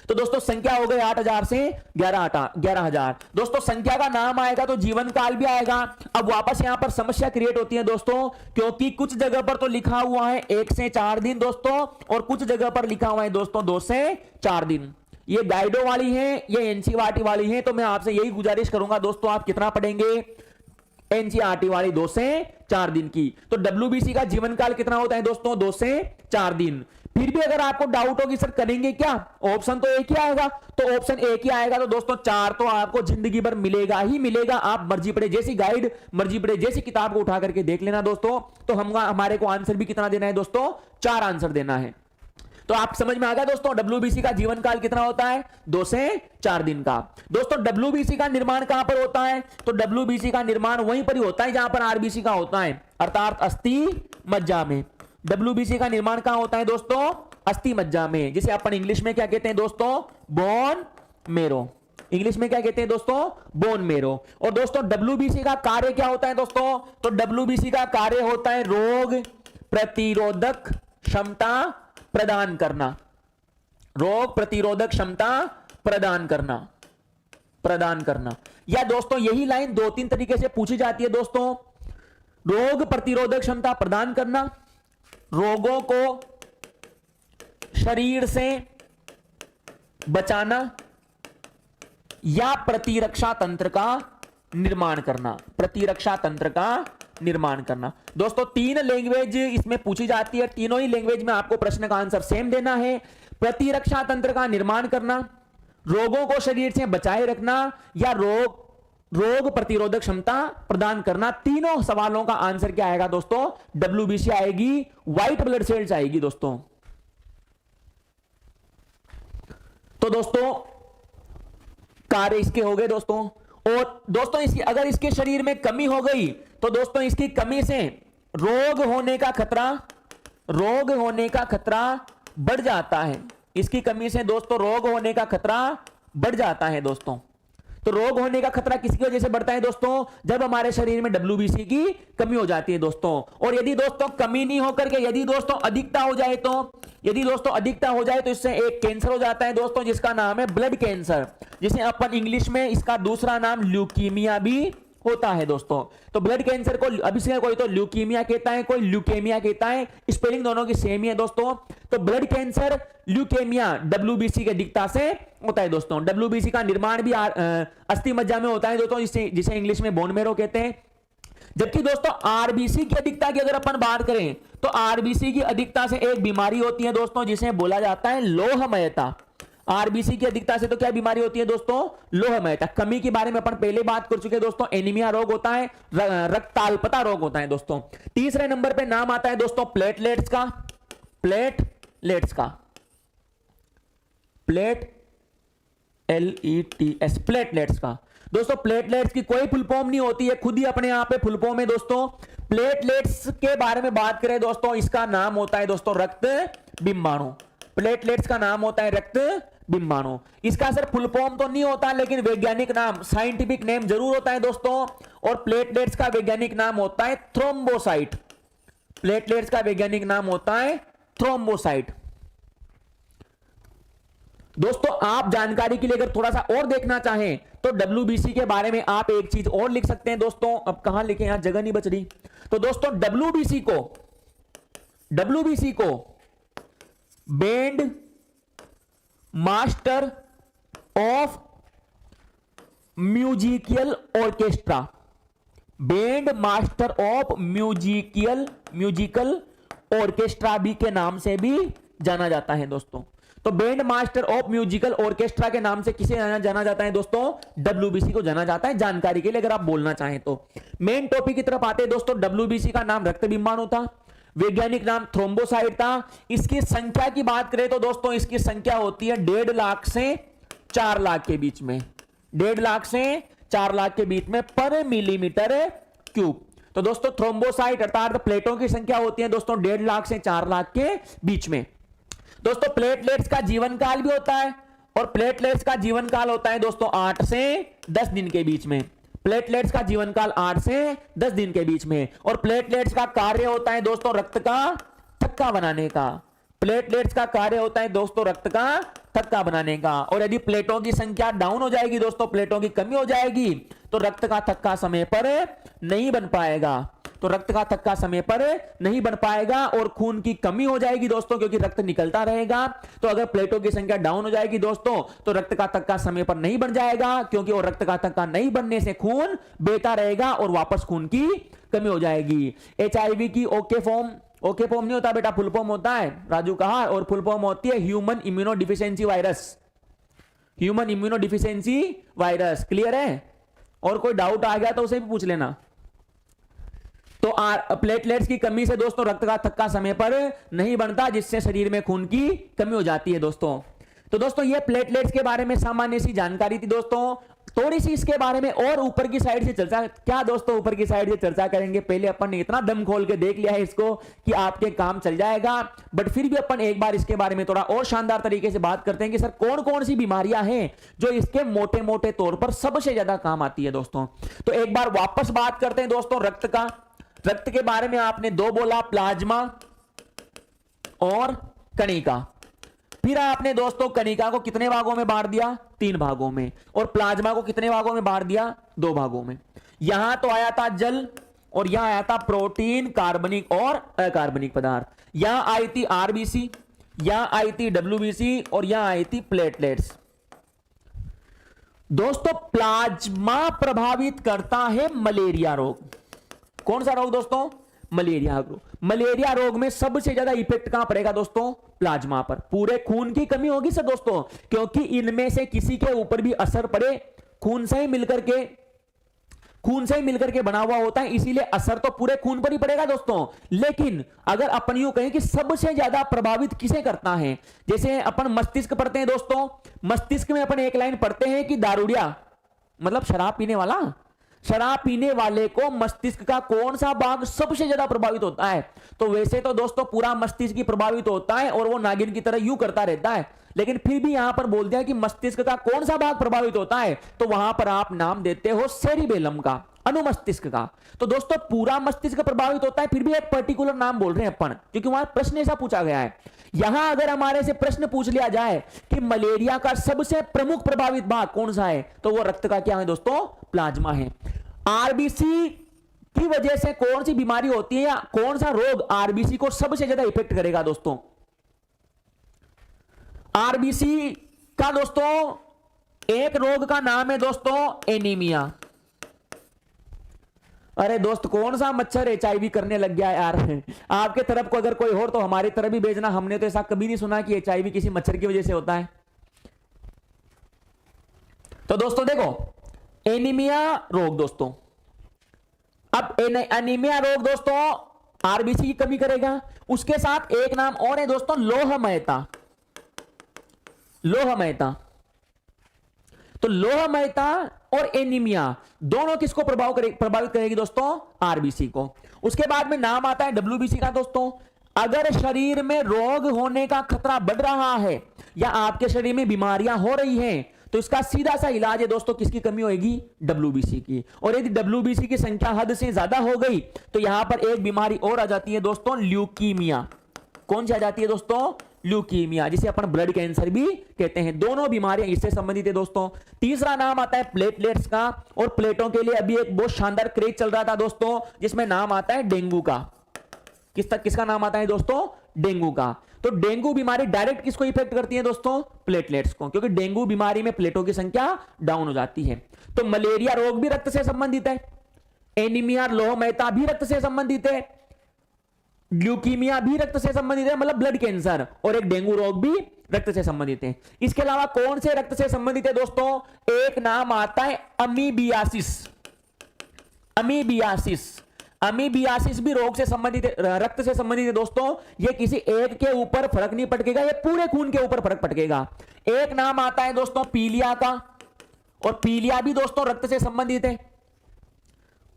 तो दोस्तों संख्या हो गई 8000 से 11000। दोस्तों संख्या का नाम आएगा तो जीवन काल भी आएगा। अब वापस यहां पर समस्या क्रिएट होती है दोस्तों, क्योंकि कुछ जगह पर तो लिखा हुआ है 1 से 4 दिन दोस्तों, और कुछ जगह पर लिखा हुआ है दोस्तों 2 से 4 दिन। ये गाइडो वाली है, ये एनसीईआरटी वाली है। तो मैं आपसे यही गुजारिश करूंगा दोस्तों, आप कितना पढ़ेंगे? एनसीईआरटी वाली 2 से 4 दिन की। तो डब्ल्यूबीसी का जीवन काल कितना होता है दोस्तों? 2 से 4 दिन। फिर भी अगर आपको डाउट हो कि सर करेंगे क्या, ऑप्शन तो एक ही आएगा, तो ऑप्शन एक ही आएगा। तो दोस्तों 4 तो आपको जिंदगी भर मिलेगा ही मिलेगा। आप मर्जी पड़े जैसी गाइड, मर्जी पड़े जैसी किताब को उठा करके देख लेना दोस्तों। तो हमारे को आंसर भी कितना देना है दोस्तों? 4 आंसर देना है। तो आप समझ में आ गया दोस्तों, डब्ल्यूबीसी का जीवन काल कितना होता है? 2 से 4 दिन का। दोस्तों डब्ल्यूबीसी का निर्माण कहां पर होता है? तो डब्ल्यूबीसी का निर्माण वहीं पर ही होता है जहां पर आरबीसी का होता है, अर्थात अस्थि मज्जा में। डब्ल्यूबीसी का निर्माण कहां होता है दोस्तों? अस्थि मज्जा में, जिसे अपन इंग्लिश में क्या कहते हैं दोस्तों? Bone marrow. इंग्लिश में क्या कहते हैं दोस्तों? Bone marrow. और दोस्तों डब्ल्यूबीसी का कार्य क्या होता है दोस्तों? तो डब्ल्यूबीसी का कार्य होता है रोग प्रतिरोधक क्षमता प्रदान करना। रोग प्रतिरोधक क्षमता प्रदान करना। या दोस्तों यही लाइन 2-3 तरीके से पूछी जाती है दोस्तों। रोग प्रतिरोधक क्षमता प्रदान करना, रोगों को शरीर से बचाना, या प्रतिरक्षा तंत्र का निर्माण करना। प्रतिरक्षा तंत्र का निर्माण करना। दोस्तों 3 लैंग्वेज इसमें पूछी जाती है, तीनों ही लैंग्वेज में आपको प्रश्न का आंसर सेम देना है। प्रतिरक्षा तंत्र का निर्माण करना, रोगों को शरीर से बचाए रखना, या रोग प्रतिरोधक क्षमता प्रदान करना। तीनों सवालों का आंसर क्या आएगा दोस्तों? डब्ल्यूबीसी आएगी, व्हाइट ब्लड सेल्स आएगी दोस्तों। तो दोस्तों कार्य इसके हो गए दोस्तों। और दोस्तों अगर इसके शरीर में कमी हो गई तो दोस्तों इसकी कमी से रोग होने का खतरा बढ़ जाता है। इसकी कमी से दोस्तों रोग होने का खतरा बढ़ जाता है दोस्तों। तो रोग होने का खतरा किसकी वजह से बढ़ता है दोस्तों? जब हमारे शरीर में डब्ल्यूबीसी की कमी हो जाती है दोस्तों। और यदि दोस्तों कमी नहीं होकर के यदि दोस्तों अधिकता हो जाए तो इससे एक कैंसर हो जाता है दोस्तों, जिसका नाम है ब्लड कैंसर, जिसे अपन इंग्लिश में इसका दूसरा नाम ल्यूकीमिया भी होता है दोस्तों। तो ब्लड कैंसर को अभी से कोई तो ल्यूकीमिया कहता है, कोई ल्यूकेमिया कहता है, स्पेलिंग दोनों की सेम ही है दोस्तों। तो ब्लड कैंसर, ल्यूकेमिया डब्ल्यूबीसी की अधिकता से होता है दोस्तों। डब्ल्यूबीसी का निर्माण भी अस्थि मज्जा में होता है दोस्तों, जिसे इंग्लिश में बोन मेरो कहते हैं। जबकि दोस्तों आरबीसी की अधिकता की अगर अपन बात करें तो आरबीसी की अधिकता से एक बीमारी होती है दोस्तों, जिसे बोला जाता है लोहमयता। आरबीसी की अधिकता से तो क्या बीमारी होती है दोस्तों? लोहमयता। कमी के बारे में अपन पहले बात कर चुके हैं दोस्तों। एनीमिया रोग होता है, रक्ताल्पता रोग होता है दोस्तों। तीसरे नंबर पे नाम आता है दोस्तों प्लेटलेट्स का। प्लेटलेट्स का दोस्तों। प्लेटलेट्स की कोई फुल फॉर्म नहीं होती है, खुद ही अपने आप में फुल फॉर्म है दोस्तों। प्लेटलेट्स के बारे में बात करें दोस्तों, इसका नाम होता है दोस्तों रक्त बिंबाणु। प्लेटलेट्स का नाम होता है रक्त बिंबाणु। इसका सर फुल फॉर्म तो नहीं होता, लेकिन वैज्ञानिक नाम, साइंटिफिक नेम जरूर होता है दोस्तों। और प्लेटलेट्स का वैज्ञानिक नाम होता है थ्रोम्बोसाइट। प्लेटलेट्स का वैज्ञानिक नाम होता है थ्रोम्बोसाइट। दोस्तों आप जानकारी के लिए अगर थोड़ा सा और देखना चाहें तो डब्ल्यूबीसी के बारे में आप एक चीज और लिख सकते हैं दोस्तों। अब कहां लिखें, यहां जगह नहीं बच रही। तो दोस्तों डब्ल्यूबीसी को band master of musical orchestra, band master of musical orchestra भी के नाम से भी जाना जाता है दोस्तों। तो band master of musical orchestra के नाम से किसे जाना जाता है दोस्तों? डब्ल्यूबीसी को जाना जाता है। जानकारी के लिए अगर आप बोलना चाहें तो मेन टॉपिक की तरफ आते हैं दोस्तों। डब्ल्यूबीसी का नाम रक्त बिंबाणु था, वैज्ञानिक नाम थ्रोम्बोसाइट था। इसकी संख्या की बात करें तो दोस्तों इसकी संख्या होती है 1.5 लाख से 4 लाख के बीच में। 1.5 लाख से 4 लाख के बीच में पर मिलीमीटर क्यूब। तो दोस्तों थ्रोम्बोसाइट अर्थात प्लेटों की संख्या होती है दोस्तों 1.5 लाख से 4 लाख के बीच में। दोस्तों प्लेटलेट्स का जीवन काल भी होता है और प्लेटलेट्स का जीवन काल होता है दोस्तों 8 से 10 दिन के बीच में। प्लेटलेट्स का जीवन काल 8 से 10 दिन के बीच में। और प्लेटलेट्स का कार्य होता है दोस्तों रक्त का थक्का बनाने का। प्लेटलेट्स का कार्य होता है दोस्तों रक्त का थक्का बनाने का। और यदि प्लेटों की संख्या डाउन हो जाएगी दोस्तों, प्लेटों की कमी हो जाएगी, तो रक्त का थक्का समय पर नहीं बन पाएगा। तो रक्त का थक्का समय पर नहीं बन पाएगा और खून की कमी हो जाएगी दोस्तों, क्योंकि रक्त निकलता रहेगा। तो अगर प्लेटों की संख्या डाउन हो जाएगी दोस्तों, तो रक्त का थक्का समय पर नहीं बन जाएगा, क्योंकि वो रक्त का थक्का नहीं बनने से खून बहता रहेगा और वापस खून की कमी हो जाएगी। HIV की ओके फॉर्म नहीं होता बेटा, फुल फॉर्म होता है, राजू कहा, और फुल फॉर्म होती है human immuno deficiency virus. Human immuno deficiency virus. Clear है? और कोई डाउट आ गया तो उसे भी पूछ लेना। तो प्लेटलेट्स की कमी से दोस्तों रक्त का थक्का समय पर नहीं बनता, जिससे शरीर में खून की कमी हो जाती है दोस्तों। तो दोस्तों ये प्लेटलेट्स के बारे में सामान्य सी जानकारी थी दोस्तों। थोड़ी सी इसके बारे में और ऊपर की साइड से चर्चा, क्या दोस्तों ऊपर की साइड से चर्चा करेंगे। पहले अपन ने इतना दम खोल के देख लिया है इसको कि आपके काम चल जाएगा, बट फिर भी अपन एक बार इसके बारे में थोड़ा और शानदार तरीके से बात करते हैं कि सर कौन कौन सी बीमारियां हैं जो इसके मोटे मोटे तौर पर सबसे ज्यादा काम आती है दोस्तों। तो एक बार वापस बात करते हैं दोस्तों रक्त का। रक्त के बारे में आपने दो बोला, प्लाज्मा और कणिका। फिर आपने दोस्तों कणिका को कितने भागों में बांट दिया? 3 भागों में। और प्लाज्मा को कितने भागों में बांट दिया? 2 भागों में। यहां तो आया था जल और यहां आया था प्रोटीन, कार्बनिक और अकार्बनिक पदार्थ। यहां आई थी आरबीसी, यहां आई थी डब्ल्यूबीसी और यहां आई थी प्लेटलेट्स। दोस्तों प्लाज्मा प्रभावित करता है मलेरिया रोग। कौन सा रोग दोस्तों? मलेरिया रोग। मलेरिया रोग में सबसे ज्यादा इफेक्ट कहां पड़ेगा दोस्तों? प्लाज्मा पर। पूरे खून की कमी होगी सर दोस्तों, क्योंकि इनमें से किसी के ऊपर भी असर पड़े, खून से ही मिलकर के बना हुआ होता है, इसीलिए असर तो पूरे खून पर ही पड़ेगा दोस्तों। लेकिन अगर अपन यूं कहें कि सबसे ज्यादा प्रभावित किसे करता है, जैसे अपन मस्तिष्क पढ़ते हैं दोस्तों, मस्तिष्क में अपन एक लाइन पढ़ते हैं कि दारूडिया मतलब शराब पीने वाला, शराब पीने वाले को मस्तिष्क का कौन सा भाग सबसे ज्यादा प्रभावित होता है? तो वैसे तो दोस्तों पूरा मस्तिष्क ही प्रभावित होता है और वो नागिन की तरह यूं करता रहता है, लेकिन फिर भी यहां पर बोल दिया कि मस्तिष्क का कौन सा भाग प्रभावित होता है, तो वहां पर आप नाम देते हो सेरिबेलम का, अनुमस्तिष्क का। तो दोस्तों पूरा मस्तिष्क प्रभावित होता है, फिर भी एक पर्टिकुलर नाम बोल रहे हैं अपन, क्योंकि वहां प्रश्न ऐसा पूछा गया है। यहां अगर हमारे से प्रश्न पूछ लिया जाए कि मलेरिया का सबसे प्रमुख प्रभावित भाग कौन सा है, तो वो रक्त का क्या है दोस्तों? प्लाज्मा है। आरबीसी की वजह से कौन सी बीमारी होती है या कौन सा रोग आरबीसी को सबसे ज्यादा इफेक्ट करेगा दोस्तों? आरबीसी का दोस्तों एक रोग का नाम है दोस्तों एनीमिया। अरे दोस्त कौन सा मच्छर HIV करने लग गया यार। आपके तरफ को अगर कोई हो तो हमारी तरफ भी भेजना, हमने तो ऐसा कभी नहीं सुना कि HIV किसी मच्छर की वजह से होता है। तो दोस्तों देखो एनीमिया रोग दोस्तों, अब एनीमिया रोग दोस्तों आरबीसी की कमी करेगा। उसके साथ एक नाम और है दोस्तों लोहमयता। लोहमयता, तो लोहमयता और एनीमिया दोनों किसको प्रभावित करेगी दोस्तों? आरबीसी को। उसके बाद में नाम आता है डब्ल्यूबीसी का दोस्तों। अगर शरीर में रोग होने का खतरा बढ़ रहा है या आपके शरीर में बीमारियां हो रही हैं, तो इसका सीधा सा इलाज है दोस्तों किसकी कमी होगी? डब्ल्यूबीसी की। और यदि डब्ल्यूबीसी की संख्या हद से ज्यादा हो गई तो यहां पर एक बीमारी और आ जाती है दोस्तों, ल्यूकीमिया। कौन सी आ जाती है दोस्तों? ल्यूकीमिया, जिसे अपन ब्लड कैंसर भी कहते हैं। दोनों बीमारियां इससे संबंधित है दोस्तों। तीसरा नाम आता है प्लेटलेट्स का, और प्लेटों के लिए अभी एक बहुत शानदार क्रेज चल रहा था दोस्तों, जिसमें नाम आता है डेंगू का। किसका नाम आता है दोस्तों? डेंगू का। तो डेंगू बीमारी डायरेक्ट किसको इफेक्ट करती है दोस्तों? प्लेटलेट्स को, क्योंकि डेंगू बीमारी में प्लेटों की संख्या डाउन हो जाती है। तो मलेरिया रोग भी रक्त से संबंधित है, एनीमिया लोहमयता भी रक्त से संबंधित है, ल्यूकीमिया भी रक्त से संबंधित है, मतलब ब्लड कैंसर, और एक डेंगू रोग भी रक्त से संबंधित है। इसके अलावा कौन से रक्त से संबंधित है दोस्तों? एक नाम आता है अमीबियासिस। अमीबियासिस, अमीबियासिस भी रोग से संबंधित है, रक्त से संबंधित है दोस्तों। ये किसी एक के ऊपर फर्क नहीं पड़केगा, ये पूरे खून के ऊपर फर्क पड़केगा। एक नाम आता है दोस्तों पीलिया का, और पीलिया भी दोस्तों रक्त से संबंधित है।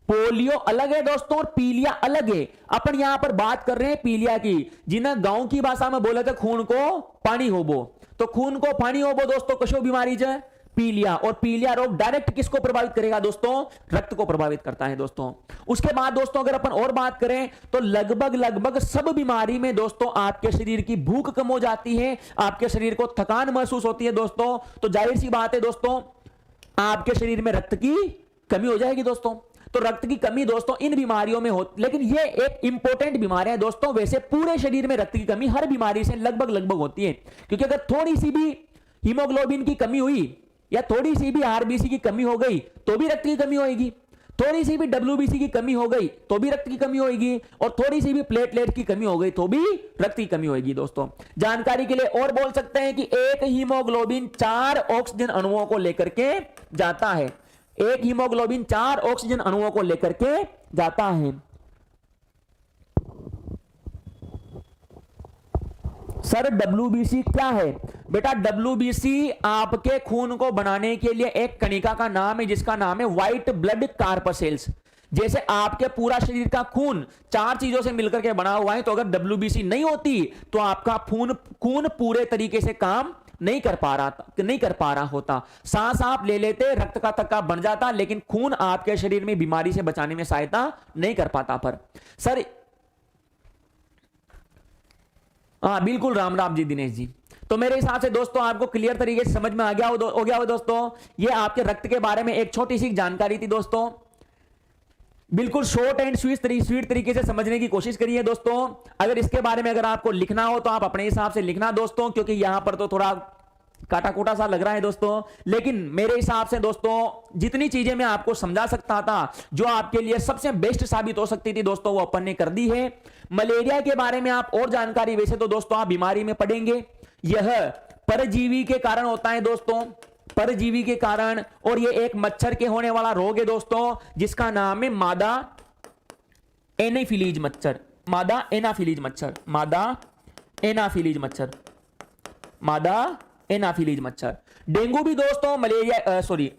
पोलियो अलग है दोस्तों और पीलिया अलग है। अपन यहां पर बात कर रहे हैं पीलिया की, जिन्हें गांव की भाषा में बोले थे खून को पानी होबो। तो खून को पानी होबो दोस्तों कशो बीमारी है पीलिया। और पीलिया रोग डायरेक्ट किसको प्रभावित करेगा दोस्तों? रक्त को प्रभावित करता है दोस्तों। उसके बाद दोस्तों अगर अपन और बात करें तो लगभग सब बीमारी में दोस्तों आपके शरीर की भूख कम हो जाती है, आपके शरीर को थकान महसूस होती है दोस्तों। तो जाहिर सी बात है दोस्तों आपके शरीर में रक्त की कमी हो जाएगी दोस्तों। तो रक्त की कमी दोस्तों इन बीमारियों में हो, लेकिन ये एक इंपॉर्टेंट बीमारी है दोस्तों। वैसे पूरे शरीर में रक्त की कमी हर बीमारी से लगभग होती है, क्योंकि अगर थोड़ी सी भी हीमोग्लोबिन की कमी हुई या थोड़ी सी भी आरबीसी की कमी हो गई तो भी रक्त की कमी होगी, थोड़ी सी भी डब्ल्यूबीसी की कमी हो गई तो भी रक्त की कमी होगी, और थोड़ी सी भी प्लेटलेट की कमी हो गई तो भी रक्त की कमी होगी दोस्तों। जानकारी के लिए और बोल सकते हैं कि एक हीमोग्लोबिन 4 ऑक्सीजन अणुओं को लेकर के जाता है। एक हीमोग्लोबिन 4 ऑक्सीजन अणुओं को लेकर के जाता है। सर डब्ल्यूबीसी क्या है? बेटा डब्ल्यूबीसी आपके खून को बनाने के लिए एक कणिका का नाम है जिसका नाम है व्हाइट ब्लड कार्पसेल्स। जैसे आपके पूरा शरीर का खून 4 चीजों से मिलकर के बना हुआ है, तो अगर डब्ल्यूबीसी नहीं होती तो आपका खून पूरे तरीके से काम नहीं कर पा रहा होता। सांस आप ले लेते, रक्त का थक्का बन जाता, लेकिन खून आपके शरीर में बीमारी से बचाने में सहायता नहीं कर पाता। पर सर हाँ बिल्कुल, राम राम जी दिनेश जी। तो मेरे हिसाब से दोस्तों आपको क्लियर तरीके से समझ में आ गया हो दोस्तों। ये आपके रक्त के बारे में एक छोटी सी जानकारी थी दोस्तों। बिल्कुल शॉर्ट एंड स्वीट तरीके से समझने की कोशिश करिए दोस्तों। अगर इसके बारे में अगर आपको लिखना हो तो आप अपने हिसाब से लिखना दोस्तों, क्योंकि यहां पर तो थोड़ा काटा कोटा सा लग रहा है दोस्तों। लेकिन मेरे हिसाब से दोस्तों जितनी चीजें मैं आपको समझा सकता था, जो आपके लिए सबसे बेस्ट साबित हो सकती थी दोस्तों, वो अपन ने कर दी है। मलेरिया के बारे में आप और जानकारी वैसे तो दोस्तों आप बीमारी में पढ़ेंगे, यह परजीवी के कारण होता है दोस्तों, परजीवी के कारण। और यह एक मच्छर के होने वाला रोग है दोस्तों, जिसका नाम है मादा एनाफिलीज मच्छर। मादा एनाफिलीज मच्छर, मादा एनाफिलीज मच्छर, मादा एनाफिलीज मच्छर। डेंगू भी दोस्तों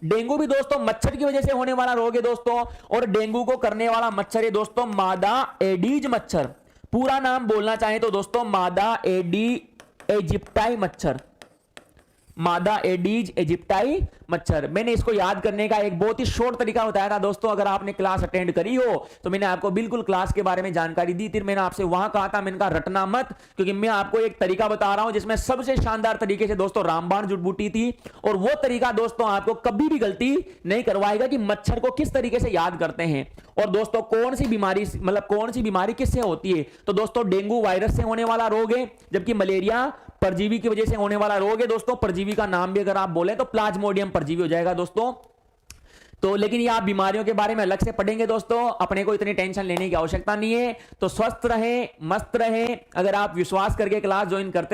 डेंगू भी दोस्तों मच्छर की वजह से होने वाला रोग है दोस्तों। और डेंगू को करने वाला मच्छर है दोस्तों मादा एडीज मच्छर। पूरा नाम बोलना चाहें तो दोस्तों मादा एडी इजिप्टाई मच्छर, मादा एडीज इजिप्टाई मच्छर। मैंने इसको याद करने का एक बहुत ही शॉर्ट तरीका बताया था दोस्तों। अगर आपने क्लास अटेंड करी हो तो मैंने आपको बिल्कुल क्लास के बारे में जानकारी दी थी। मैंने आपसे वहां कहा था, मैंने कहा रटना मत, क्योंकि मैं आपको एक तरीका बता रहा हूं जिसमें सबसे शानदार तरीके से दोस्तों रामबाण जुटबूटी थी। और वो तरीका दोस्तों आपको कभी भी गलती नहीं करवाएगा कि मच्छर को किस तरीके से याद करते हैं। और दोस्तों कौन सी बीमारी किससे होती है? तो दोस्तों डेंगू वायरस से होने वाला रोग है, जबकि मलेरिया परजीवी की वजह से होने वाला रोग है दोस्तों। परजीवी का नाम भी अगर आप बोले तो प्लाज्मोडियम परजीवी हो जाएगा दोस्तों। तो लेकिन ये आप बीमारियों के बारे में अलग से पढ़ेंगे दोस्तों, अपने को इतनी टेंशन लेने की आवश्यकता नहीं है। तो स्वस्थ रहे, मस्त रहे। अगर आप विश्वास करके क्लास ज्वाइन कर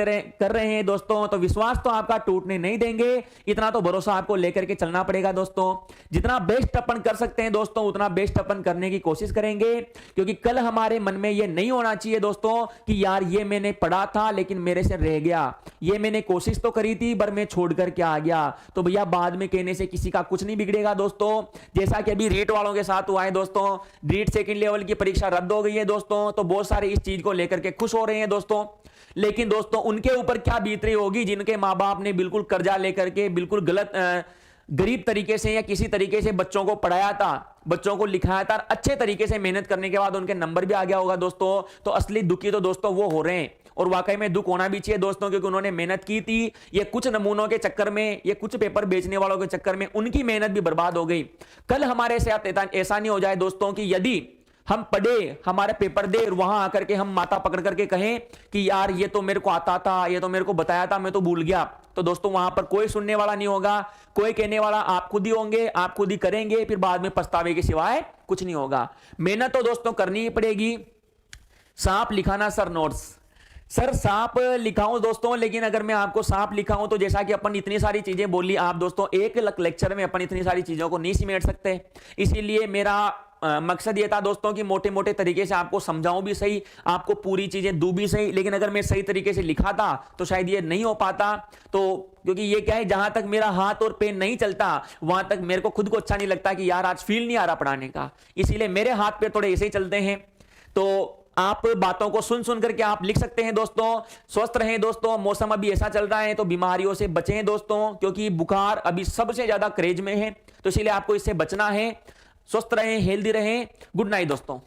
रहे हैं दोस्तों, तो विश्वास तो आपका टूटने नहीं देंगे। इतना तो भरोसा आपको लेकर के चलना पड़ेगा दोस्तों। जितना बेस्ट अपन कर सकते हैं दोस्तों, उतना बेस्ट अपन करने की कोशिश करेंगे, क्योंकि कल हमारे मन में ये नहीं होना चाहिए दोस्तों कि यार ये मैंने पढ़ा था लेकिन मेरे से रह गया, ये मैंने कोशिश तो करी थी पर मैं छोड़ करके आ गया। तो भैया बाद में कहने से किसी का कुछ नहीं बिगड़ेगा दोस्तों। जैसा कि अभी रीट वालों के साथ हुआ है दोस्तों, रीट सेकंड लेवल की परीक्षा रद्द हो गई है दोस्तों। तो बहुत सारे इस चीज को लेकर के खुश हो रहे हैं दोस्तों, लेकिन दोस्तों उनके ऊपर क्या बीत रही होगी जिनके माँ बाप ने बिल्कुल कर्जा लेकर के बिल्कुल गलत गरीब तरीके से या किसी तरीके से बच्चों को पढ़ाया था, बच्चों को लिखाया था, अच्छे तरीके से मेहनत करने के बाद उनके नंबर भी आ गया होगा दोस्तों। तो असली दुखी तो दोस्तों वो हो रहे हैं, और वाकई में दुख होना भी चाहिए दोस्तों, क्योंकि उन्होंने मेहनत की थी। ये कुछ नमूनों के चक्कर में, ये कुछ पेपर बेचने वालों के चक्कर में उनकी मेहनत भी बर्बाद हो गई। कल हमारे साथ ऐसा नहीं हो जाए दोस्तों कि यदि हम पढ़े, हमारे पेपर दे और वहां आकर के हम माथा पकड़ करके कहें कि यार ये तो मेरे को आता था, ये तो मेरे को बताया था, मैं तो भूल गया। तो दोस्तों वहां पर कोई सुनने वाला नहीं होगा, कोई कहने वाला आप खुद ही होंगे, आप खुद ही करेंगे, फिर बाद में पछतावे के सिवाय कुछ नहीं होगा। मेहनत तो दोस्तों करनी ही पड़ेगी। सांप लिखाना सर नोट्स, सर सांप लिखाऊं दोस्तों, लेकिन अगर मैं आपको सांप लिखाऊं तो जैसा कि अपन इतनी सारी चीजें बोली, आप दोस्तों एक लेक्चर में अपन इतनी सारी चीजों को नहीं समेट सकते। इसीलिए मेरा मकसद ये था दोस्तों कि मोटे मोटे तरीके से आपको समझाऊं भी सही, आपको पूरी चीजें दूं भी सही, लेकिन अगर मैं सही तरीके से लिखा था तो शायद ये नहीं हो पाता। तो क्योंकि ये क्या है, जहां तक मेरा हाथ और पेन नहीं चलता वहां तक मेरे को खुद को अच्छा नहीं लगता कि यार आज फील नहीं आ रहा पढ़ाने का, इसीलिए मेरे हाथ पे थोड़े ऐसे ही चलते हैं। तो आप बातों को सुन सुन करके आप लिख सकते हैं दोस्तों। स्वस्थ रहें दोस्तों, मौसम अभी ऐसा चल रहा है तो बीमारियों से बचें दोस्तों, क्योंकि बुखार अभी सबसे ज्यादा क्रेज में है, तो इसीलिए आपको इससे बचना है। स्वस्थ रहें, हेल्दी रहें। गुड नाइट दोस्तों।